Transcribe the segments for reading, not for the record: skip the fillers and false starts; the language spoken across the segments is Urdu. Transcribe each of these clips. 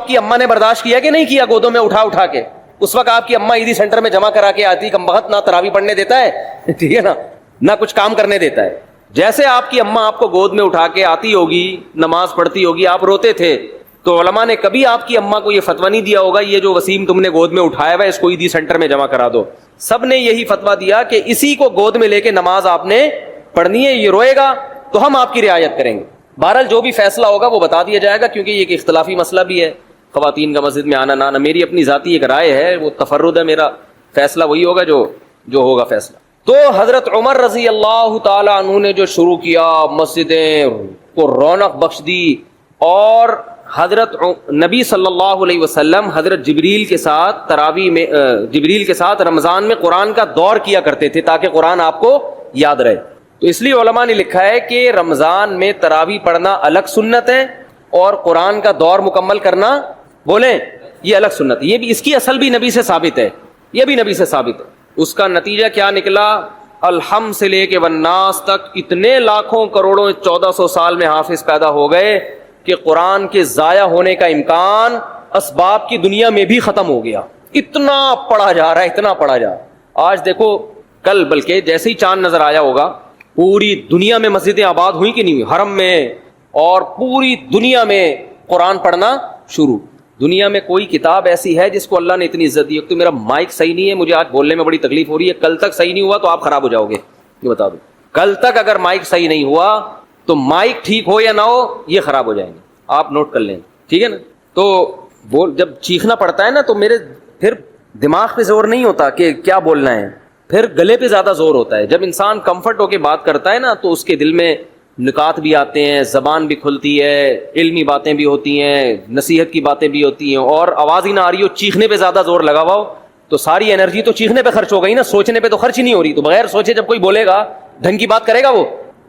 آپ کی اماں نے برداشت کیا کہ نہیں کیا گودوں میں اٹھا اٹھا کے؟ اس وقت آپ کی اماں عیدی سینٹر میں جمع کرا کے آتی، کمبخت نہ تراویح پڑھنے دیتا ہے، ٹھیک ہے نا، نہ کچھ کام کرنے دیتا ہے. جیسے آپ کی اماں آپ کو گود میں اٹھا کے آتی ہوگی، نماز پڑھتی ہوگی، آپ روتے تھے، تو علماء نے کبھی آپ کی اماں کو یہ فتویٰ نہیں دیا ہوگا یہ جو وسیم تم نے گود میں اٹھایا ہوا ہے اس کو عیدی سینٹر میں جمع کرا دو. سب نے یہی فتویٰ دیا کہ اسی کو گود میں لے کے نماز آپ نے پڑھنی ہے، یہ روئے گا تو ہم آپ کی رعایت کریں گے. بہرحال جو بھی فیصلہ ہوگا وہ بتا دیا جائے گا، کیونکہ یہ ایک اختلافی مسئلہ بھی ہے، خواتین کا مسجد میں آنا نہ آنا. میری اپنی ذاتی ایک رائے ہے، وہ تفرد ہے، میرا فیصلہ وہی ہوگا جو ہوگا فیصلہ. تو حضرت عمر رضی اللہ تعالی عنہ نے جو شروع کیا، مسجدیں کو رونق بخش دی، اور حضرت نبی صلی اللہ علیہ وسلم حضرت جبریل کے ساتھ تراویح میں جبریل کے ساتھ رمضان میں قرآن کا دور کیا کرتے تھے تاکہ قرآن آپ کو یاد رہے. تو اس لیے علماء نے لکھا ہے کہ رمضان میں تراویح پڑھنا الگ سنت ہے اور قرآن کا دور مکمل کرنا بولیں یہ الگ سنت. یہ بھی اس کی اصل بھی نبی سے ثابت ہے، یہ بھی نبی سے ثابت ہے. اس کا نتیجہ کیا نکلا؟ الحم سے لے کے والناس تک اتنے لاکھوں کروڑوں 1400 سال میں حافظ پیدا ہو گئے کہ قرآن کے ضائع ہونے کا امکان اسباب کی دنیا میں بھی ختم ہو گیا. اتنا پڑھا جا رہا ہے، اتنا پڑھا جا رہا ہے. آج دیکھو، کل بلکہ جیسے ہی چاند نظر آیا ہوگا، پوری دنیا میں مسجدیں آباد ہوئی کہ نہیں ہوئی، حرم میں، اور پوری دنیا میں قرآن پڑھنا شروع. دنیا میں کوئی کتاب ایسی ہے جس کو اللہ نے اتنی عزت دی؟ تو میرا مائک صحیح نہیں ہے، مجھے آج بولنے میں بڑی تکلیف ہو رہی ہے. کل تک صحیح نہیں ہوا تو آپ خراب ہو جاؤ گے، یہ بتا دو. کل تک اگر مائک صحیح نہیں ہوا تو مائک ٹھیک ہو یا نہ ہو یہ خراب ہو جائیں گے، آپ نوٹ کر لیں، ٹھیک ہے نا. تو جب چیخنا پڑتا ہے نا تو میرے پھر دماغ پہ زور نہیں ہوتا کہ کیا بولنا ہے، پھر گلے پہ زیادہ زور ہوتا ہے. جب انسان کمفرٹ ہو کے بات کرتا ہے نا تو اس کے دل میں نکات بھی آتے ہیں، زبان بھی کھلتی ہے، علمی باتیں بھی ہوتی ہیں، نصیحت کی باتیں بھی ہوتی ہیں. اور آواز ہی نہ آ رہی ہو، چیخنے پہ زیادہ زور لگا ہوا ہو تو ساری انرجی تو چیخنے پہ خرچ ہو گئی نا، سوچنے پہ تو خرچ ہی نہیں ہو رہی. تو بغیر سوچے جب کوئی بولے گا ڈھنگ کی بات کرے گا، وہ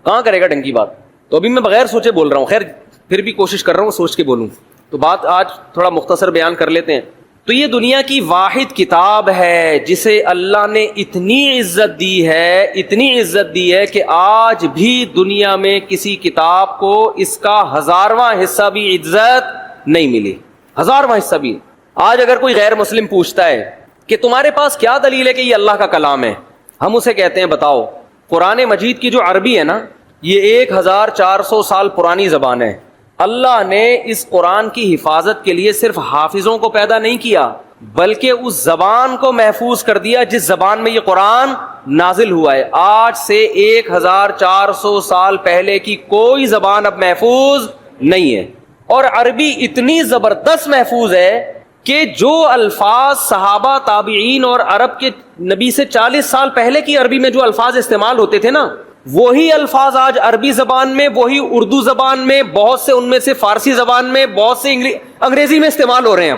کہاں کرے گا ڈھنگ کی بات؟ تو ابھی میں بغیر سوچے بول رہا ہوں. خیر پھر بھی کوشش کر رہا ہوں سوچ کے بولوں. تو بات آج تھوڑا مختصر بیان کر لیتے ہیں. تو یہ دنیا کی واحد کتاب ہے جسے اللہ نے اتنی عزت دی ہے، اتنی عزت دی ہے کہ آج بھی دنیا میں کسی کتاب کو اس کا 1000واں حصہ بھی عزت نہیں ملی. 1000واں حصہ بھی. آج اگر کوئی غیر مسلم پوچھتا ہے کہ تمہارے پاس کیا دلیل ہے کہ یہ اللہ کا کلام ہے، ہم اسے کہتے ہیں بتاؤ قرآن مجید کی جو عربی ہے نا، یہ 1400 سال پرانی زبان ہے. اللہ نے اس قرآن کی حفاظت کے لیے صرف حافظوں کو پیدا نہیں کیا بلکہ اس زبان کو محفوظ کر دیا جس زبان میں یہ قرآن نازل ہوا ہے. آج سے 1400 سال پہلے کی کوئی زبان اب محفوظ نہیں ہے، اور عربی اتنی زبردست محفوظ ہے کہ جو الفاظ صحابہ، تابعین اور عرب کے نبی سے 40 سال پہلے کی عربی میں جو الفاظ استعمال ہوتے تھے نا، وہی الفاظ آج عربی زبان میں، وہی اردو زبان میں، بہت سے ان میں سے فارسی زبان میں، بہت سے انگریزی میں استعمال ہو رہے ہیں.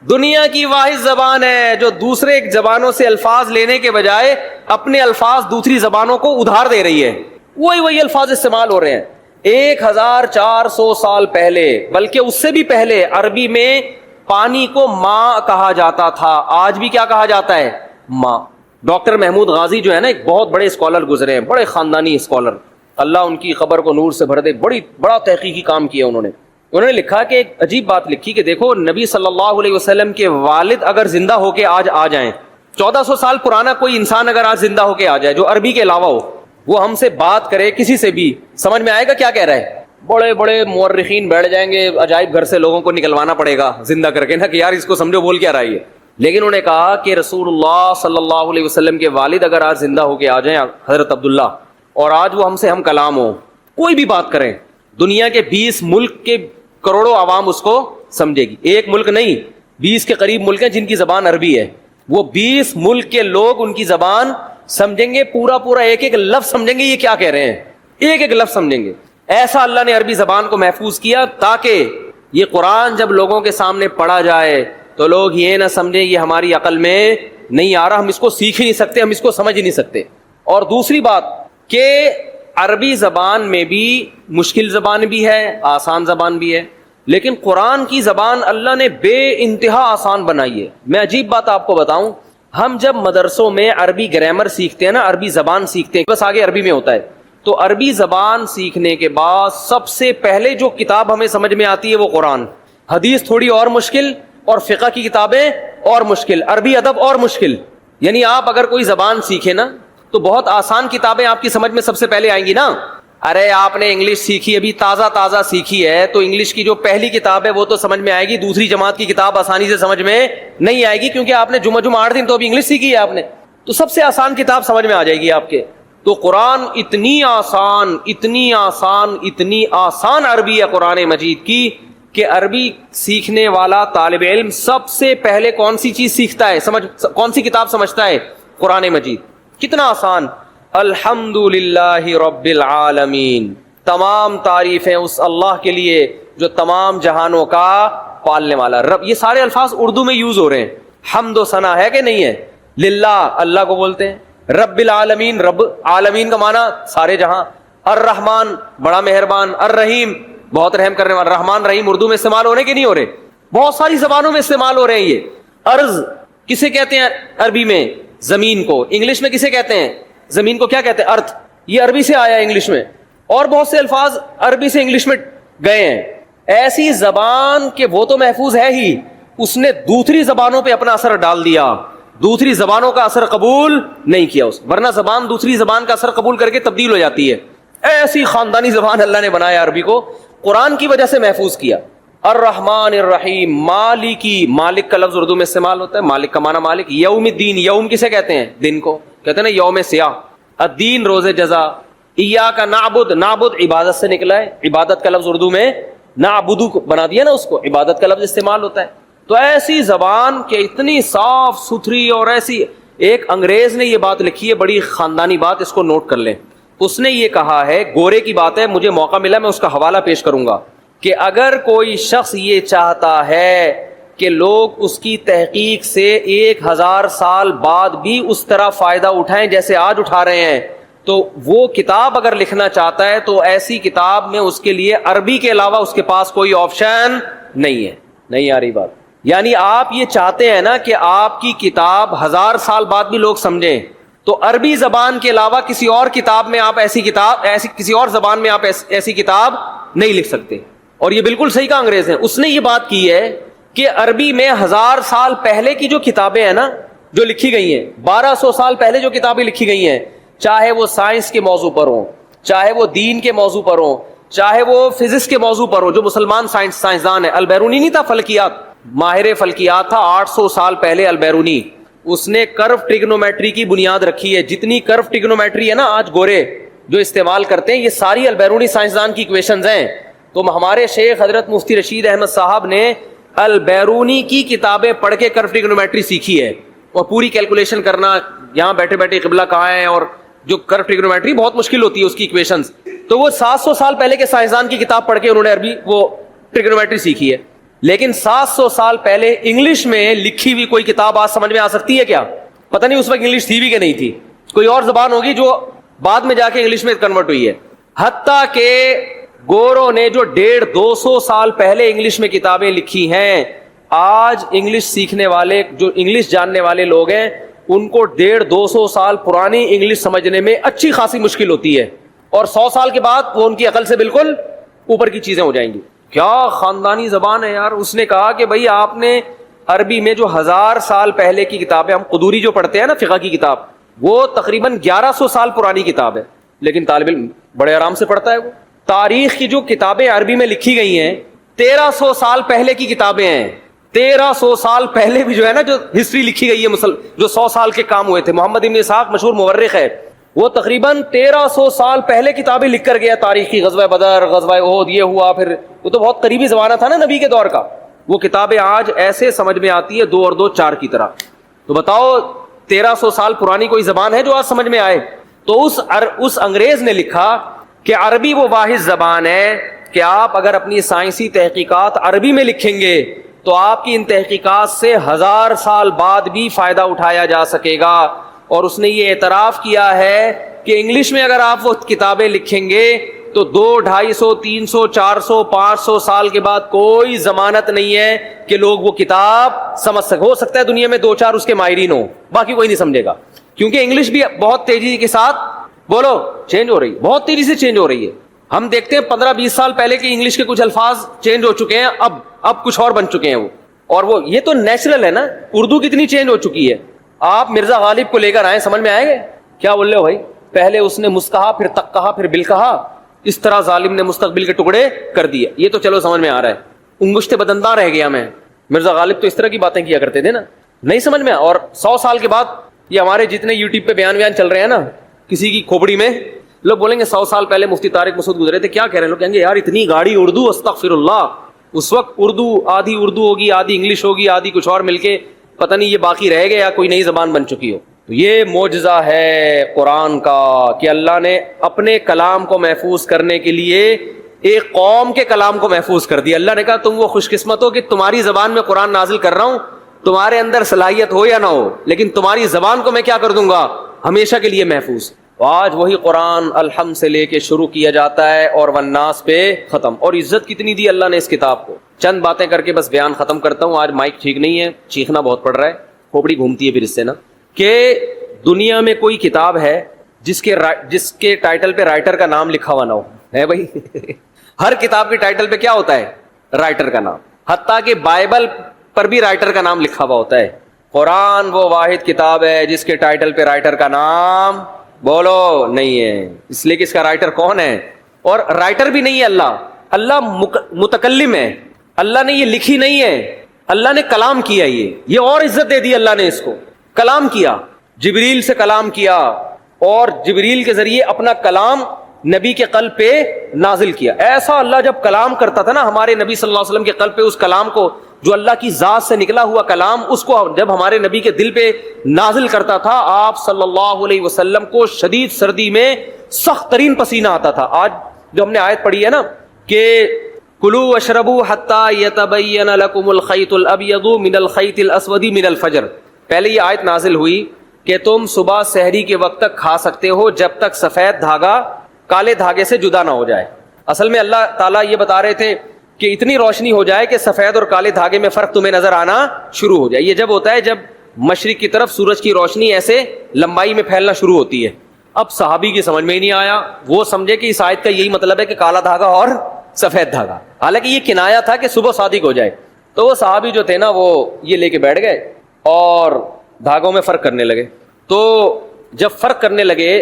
دنیا کی واحد زبان ہے جو دوسرے زبانوں سے الفاظ لینے کے بجائے اپنے الفاظ دوسری زبانوں کو ادھار دے رہی ہے. وہی الفاظ استعمال ہو رہے ہیں. 1400 سال پہلے، بلکہ اس سے بھی پہلے، عربی میں پانی کو ماں کہا جاتا تھا. آج بھی کیا کہا جاتا ہے؟ ماں. ڈاکٹر محمود غازی جو ہے نا، ایک بہت بڑے اسکالر گزرے ہیں، بڑے خاندانی اسکالر، اللہ ان کی قبر کو نور سے بھر دے. بڑا تحقیقی کام کیا انہوں نے لکھا کہ ایک عجیب بات لکھی کہ دیکھو نبی صلی اللہ علیہ وسلم کے والد اگر زندہ ہو کے آج آ جائیں، 1400 سال پرانا کوئی انسان اگر آج زندہ ہو کے آ جائے جو عربی کے علاوہ ہو، وہ ہم سے بات کرے کسی سے بھی، سمجھ میں آئے گا کیا کہہ رہا ہے؟ بڑے بڑے مورخین بیٹھ جائیں گے، عجائب گھر سے لوگوں کو نکلوانا پڑے گا زندہ کر کے نا کہ یار اس کو سمجھو بول کیا رہا ہے. لیکن انہوں نے کہا کہ رسول اللہ صلی اللہ علیہ وسلم کے والد اگر آج زندہ ہو کے آ جائیں، حضرت عبداللہ، اور آج وہ ہم سے ہم کلام ہو، کوئی بھی بات کریں، دنیا کے 20 ملک کے کروڑوں عوام اس کو سمجھے گی. ایک ملک نہیں، 20 کے قریب ملک ہیں جن کی زبان عربی ہے. وہ 20 ملک کے لوگ ان کی زبان سمجھیں گے، پورا ایک لفظ سمجھیں گے یہ کیا کہہ رہے ہیں، ایک لفظ سمجھیں گے. ایسا اللہ نے عربی زبان کو محفوظ کیا تاکہ یہ قرآن جب لوگوں کے سامنے پڑھا جائے تو لوگ یہ نہ سمجھیں یہ ہماری عقل میں نہیں آ رہا، ہم اس کو سیکھ ہی نہیں سکتے، ہم اس کو سمجھ ہی نہیں سکتے. اور دوسری بات کہ عربی زبان میں بھی مشکل زبان بھی ہے، آسان زبان بھی ہے، لیکن قرآن کی زبان اللہ نے بے انتہا آسان بنائی ہے. میں عجیب بات آپ کو بتاؤں، ہم جب مدرسوں میں عربی گرامر سیکھتے ہیں نا، عربی زبان سیکھتے ہیں، بس آگے عربی میں ہوتا ہے، تو عربی زبان سیکھنے کے بعد سب سے پہلے جو کتاب ہمیں سمجھ میں آتی ہے وہ قرآن. حدیث تھوڑی اور مشکل اور فقہ کی کتابیں اور مشکل, عربی ادب اور مشکل. یعنی آپ اگر کوئی زبان سیکھیں نا تو بہت آسان کتابیں آپ کی سمجھ میں سب سے پہلے آئیں گی نا. ارے آپ نے انگلش سیکھی, ابھی تازہ سیکھی ہے, تو انگلش کی جو پہلی کتاب ہے وہ تو سمجھ میں آئے گی, دوسری جماعت کی کتاب آسانی سے سمجھ میں نہیں آئے گی, کیونکہ آپ نے جمعہ 8 دن تو ابھی انگلش سیکھی ہے آپ نے, تو سب سے آسان کتاب سمجھ میں آ جائے گی آپ کے. تو قرآن اتنی آسان عربی ہے قرآن مجید کی کہ عربی سیکھنے والا طالب علم سب سے پہلے کون سی چیز سیکھتا ہے, کون سی کتاب سمجھتا ہے؟ قرآن مجید. کتنا آسان. الحمد للہ رب العالمین, تمام تعریفیں اس اللہ کے لیے جو تمام جہانوں کا پالنے والا رب. یہ سارے الفاظ اردو میں یوز ہو رہے ہیں. حمد و ثنا ہے کہ نہیں ہے؟ للہ, اللہ کو بولتے ہیں. رب العالمین, رب عالمین کا معنی سارے جہاں. الرحمن, بڑا مہربان. الرحیم, بہت رحم کرنے والا. رحمان رحیم اردو میں استعمال ہو رہے کہ نہیں ہو رہے؟ بہت ساری زبانوں میں استعمال ہو رہے ہیں یہ. ارض کسے کہتے ہیں عربی میں؟ زمین کو. انگلش میں کسے کہتے ہیں زمین کو؟ کیا کہتے ہیں؟ ارتھ. یہ عربی سے آیا ہے انگلش میں, اور بہت سے الفاظ عربی سے انگلش میں گئے ہیں. ایسی زبان کہ وہ تو محفوظ ہے ہی, اس نے دوسری زبانوں پہ اپنا اثر ڈال دیا, دوسری زبانوں کا اثر قبول نہیں کیا اس, ورنہ زبان دوسری زبان کا اثر قبول کر کے تبدیل ہو جاتی ہے. ایسی خاندانی زبان اللہ نے بنایا عربی کو, قرآن کی وجہ سے محفوظ کیا. الرحمن الرحیم, مالکی, مالک کا لفظ اردو میں استعمال ہوتا ہے, مالک کا معنی مالک. یوم الدین, یوم کسے کہتے ہیں؟ دن کو کہتے ہیں نا, یوم سیاہ. الدین, روز جزا. ایاک نعبد, نعبد عبادت سے نکلا ہے, عبادت کا لفظ اردو میں نعبدو بنا دیا نا اس کو, عبادت کا لفظ استعمال ہوتا ہے. تو ایسی زبان کہ اتنی صاف ستھری, اور ایسی. ایک انگریز نے یہ بات لکھی ہے, بڑی خاندانی بات, اس کو نوٹ کر لیں. اس نے یہ کہا ہے, گورے کی بات ہے, مجھے موقع ملا میں اس کا حوالہ پیش کروں گا, کہ اگر کوئی شخص یہ چاہتا ہے کہ لوگ اس کی تحقیق سے 1000 سال بعد بھی اس طرح فائدہ اٹھائیں جیسے آج اٹھا رہے ہیں, تو وہ کتاب اگر لکھنا چاہتا ہے تو ایسی کتاب میں اس کے لیے عربی کے علاوہ اس کے پاس کوئی آپشن نہیں ہے. نہیں آ رہی بات؟ یعنی آپ یہ چاہتے ہیں نا کہ آپ کی کتاب 1000 سال بعد بھی لوگ سمجھیں, تو عربی زبان کے علاوہ کسی اور کتاب میں آپ کسی اور زبان میں آپ ایسی کتاب نہیں لکھ سکتے. اور یہ بالکل صحیح کہا انگریز نے. اس نے یہ بات کی ہے کہ عربی میں 1000 سال پہلے کی جو کتابیں ہیں نا, جو لکھی گئی ہیں, 1200 سال پہلے جو کتابیں لکھی گئی ہیں, چاہے وہ سائنس کے موضوع پر ہوں, چاہے وہ دین کے موضوع پر ہوں, چاہے وہ فزکس کے موضوع پر ہو, جو مسلمان سائنسدان ہے. البیرونی نہیں تھا فلکیات, ماہر فلکیات تھا, 800 سال پہلے البیرونی. اس نے کرو ٹریگنومیٹری کی بنیاد رکھی ہے. جتنی کرو ٹریگنومیٹری ہے نا آج گورے جو استعمال کرتے ہیں, یہ ساری البیرونی سائنسدان کی ایکویشنز ہیں. تو ہمارے شیخ حضرت مفتی رشید احمد صاحب نے البیرونی کی کتابیں پڑھ کے کرو ٹریگنومیٹری سیکھی ہے, اور پوری کیلکولیشن کرنا, یہاں بیٹھے بیٹھے قبلہ کہاں ہے, اور جو کرو ٹریگنومیٹری بہت مشکل ہوتی ہے اس کی ایکویشنز. تو وہ 700 سال پہلے کے سائنسدان کی کتاب پڑھ کے انہوں نے عربی وہ ٹریگنومیٹری سیکھی ہے. لیکن 700 سال پہلے انگلش میں لکھی ہوئی کوئی کتاب آج سمجھ میں آ سکتی ہے کیا؟ پتہ نہیں اس وقت انگلش تھی بھی کہ نہیں تھی, کوئی اور زبان ہوگی جو بعد میں جا کے انگلش میں کنورٹ ہوئی ہے. حتیٰ کہ گوروں نے جو 150-200 سال پہلے انگلش میں کتابیں لکھی ہیں, آج انگلش سیکھنے والے, جو انگلش جاننے والے لوگ ہیں, ان کو 150-200 سال پرانی انگلش سمجھنے میں اچھی خاصی مشکل ہوتی ہے, اور 100 سال کے بعد وہ ان کی عقل سے بالکل اوپر کی چیزیں ہو جائیں گی. کیا خاندانی زبان ہے یار. اس نے کہا کہ بھائی آپ نے عربی میں جو 1000 سال پہلے کی کتاب ہے, ہم قدوری جو پڑھتے ہیں نا فقہ کی کتاب, وہ تقریباً 1100 سال پرانی کتاب ہے, لیکن طالب علم بڑے آرام سے پڑھتا ہے. وہ تاریخ کی جو کتابیں عربی میں لکھی گئی ہیں 1300 سال پہلے کی کتابیں ہیں. 1300 سال پہلے بھی جو ہے نا جو ہسٹری لکھی گئی ہے جو 100 سال کے کام ہوئے تھے. محمد ابن اسحاق مشہور مورخ ہے, وہ تقریباً 1300 سال پہلے کتابیں لکھ کر گیا تاریخی. غزوہ بدر, غزوہ احد, یہ ہوا, پھر وہ تو بہت قریبی زمانہ تھا نا نبی کے دور کا. وہ کتابیں آج ایسے سمجھ میں آتی ہے 2 اور 2 4 کی طرح. تو بتاؤ 1300 سال پرانی کوئی زبان ہے جو آج سمجھ میں آئے؟ تو اس انگریز نے لکھا کہ عربی وہ واحد زبان ہے کہ آپ اگر اپنی سائنسی تحقیقات عربی میں لکھیں گے تو آپ کی ان تحقیقات سے 1000 سال بعد بھی فائدہ اٹھایا جا سکے گا. اور اس نے یہ اعتراف کیا ہے کہ انگلش میں اگر آپ وہ کتابیں لکھیں گے تو 200, 250, 300, 400, 500 سال کے بعد کوئی ضمانت نہیں ہے کہ لوگ وہ کتاب سمجھ سکیں. ہو سکتا ہے دنیا میں 2-4 اس کے ماہرین ہوں, باقی کوئی نہیں سمجھے گا, کیونکہ انگلش بھی بہت تیزی کے ساتھ بولو چینج ہو رہی ہے, بہت تیزی سے چینج ہو رہی ہے. ہم دیکھتے ہیں 15-20 سال پہلے کے انگلش کے کچھ الفاظ چینج ہو چکے ہیں, اب کچھ اور بن چکے ہیں وہ, اور وہ یہ تو نیچرل ہے نا. اردو کتنی چینج ہو چکی ہے. آپ مرزا غالب کو لے کر آئیں, سمجھ میں آئے گا کیا بول رہے ہو بھائی؟ پہلے اس نے مس کہا, پھر تک کہا, پھر بل کہا, اس طرح ظالم نے مستقبل کے ٹکڑے کر دیے. یہ تو چلو سمجھ میں آ رہا ہے. انگشت بدندہ رہ گیا میں. مرزا غالب تو اس طرح کی باتیں کیا کرتے تھے نا, نہیں سمجھ میں. اور 100 سال کے بعد یہ ہمارے جتنے یوٹیوب پہ بیان چل رہے ہیں نا, کسی کی کھوپڑی میں لوگ بولیں گے 100 سال پہلے مفتی طارق مسعود گزرے تھے, کیا کہہ رہے ہیں لوگ, کہیں گے یار اتنی گاڑی اردو, استغفر اللہ. اس وقت اردو آدھی ہوگی, آدھی انگلش ہوگی, آدھی کچھ اور مل کے پتہ نہیں یہ باقی رہ گیا یا کوئی نئی زبان بن چکی ہو. تو یہ معجزہ ہے قرآن کا کہ اللہ نے اپنے کلام کو محفوظ کرنے کے لیے ایک قوم کے کلام کو محفوظ کر دیا. اللہ نے کہا تم وہ خوش قسمت ہو کہ تمہاری زبان میں قرآن نازل کر رہا ہوں, تمہارے اندر صلاحیت ہو یا نہ ہو, لیکن تمہاری زبان کو میں کیا کر دوں گا, ہمیشہ کے لیے محفوظ. آج وہی قرآن الحمد سے لے کے شروع کیا جاتا ہے اور والناس پہ ختم. اور عزت کتنی دی اللہ نے اس کتاب کو. چند باتیں کر کے بس بیان ختم کرتا ہوں. آج مائک ٹھیک نہیں ہے, چیخنا بہت پڑ رہا ہے, کھوپڑی گھومتی ہے پھر اس سے نا. کہ دنیا میں کوئی کتاب ہے جس کے ٹائٹل پہ رائٹر کا نام لکھا ہوا نہ ہو, ہے بھائی؟ ہر کتاب کے ٹائٹل پہ کیا ہوتا ہے, رائٹر کا نام. حتیٰ کہ بائبل پر بھی رائٹر کا نام لکھا ہوا ہوتا ہے. قرآن وہ واحد کتاب ہے جس کے ٹائٹل پہ رائٹر کا نام بولو نہیں ہے, اس لیے کہ اس کا رائٹر کون ہے. اور رائٹر بھی نہیں ہے اللہ متکلم ہے. اللہ نے یہ لکھی نہیں ہے, اللہ نے کلام کیا. یہ اور عزت دے دی اللہ نے اس کو. کلام کیا, جبریل سے کلام کیا, اور جبریل کے ذریعے اپنا کلام نبی کے قلب پہ نازل کیا. ایسا اللہ جب کلام کرتا تھا نا ہمارے نبی صلی اللہ علیہ وسلم کے قلب پہ, اس کلام کو جو اللہ کی ذات سے نکلا ہوا کلام, اس کو جب ہمارے نبی کے دل پہ نازل کرتا تھا, آپ صلی اللہ علیہ وسلم کو شدید سردی میں سخت ترین پسینہ آتا تھا. آج جو ہم نے آیت پڑھی ہے نا کہ کلوا واشربوا حتی یتبین لکم الخیط الابیض من الخیط الاسود من الفجر. پہلے یہ آیت نازل ہوئی کہ تم صبح سحری کے وقت تک کھا سکتے ہو جب تک سفید دھاگا کالے دھاگے سے جدا نہ ہو جائے. اصل میں اللہ تعالیٰ یہ بتا رہے تھے کہ اتنی روشنی ہو جائے کہ سفید اور کالے دھاگے میں فرق تمہیں نظر آنا شروع ہو جائے. یہ جب ہوتا ہے جب مشرق کی طرف سورج کی روشنی ایسے لمبائی میں پھیلنا شروع ہوتی ہے. اب صحابی کی سمجھ میں ہی نہیں آیا, وہ سمجھے کہ اس آیت کا یہی مطلب ہے کہ کالا دھاگا اور سفید دھاگا, حالانکہ یہ کنایا تھا کہ صبح صادق ہو جائے. تو وہ صحابی جو تھے نا وہ یہ لے کے بیٹھ گئے اور دھاگوں میں فرق کرنے لگے. تو جب فرق کرنے لگے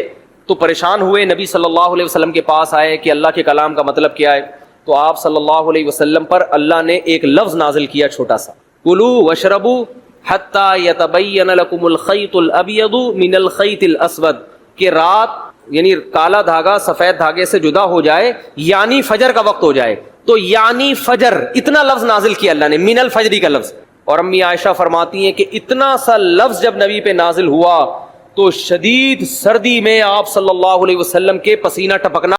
تو پریشان ہوئے, نبی صلی اللہ علیہ وسلم کے پاس آئے کہ اللہ کے کلام کا مطلب کیا ہے. تو آپ صلی اللہ علیہ وسلم پر اللہ نے ایک لفظ نازل کیا چھوٹا سا, کلوا واشربوا حتی یتبین لکم الخیط الابیض من الخیط الاسود, کہ رات یعنی کالا دھاگا سفید دھاگے سے جدا ہو جائے یعنی فجر کا وقت ہو جائے. تو یعنی فجر اتنا لفظ نازل کیا اللہ نے, من الفجری کا لفظ. اور امی عائشہ فرماتی ہیں کہ اتنا سا لفظ جب نبی پہ نازل ہوا تو شدید سردی میں آپ صلی اللہ علیہ وسلم کے پسینہ ٹپکنا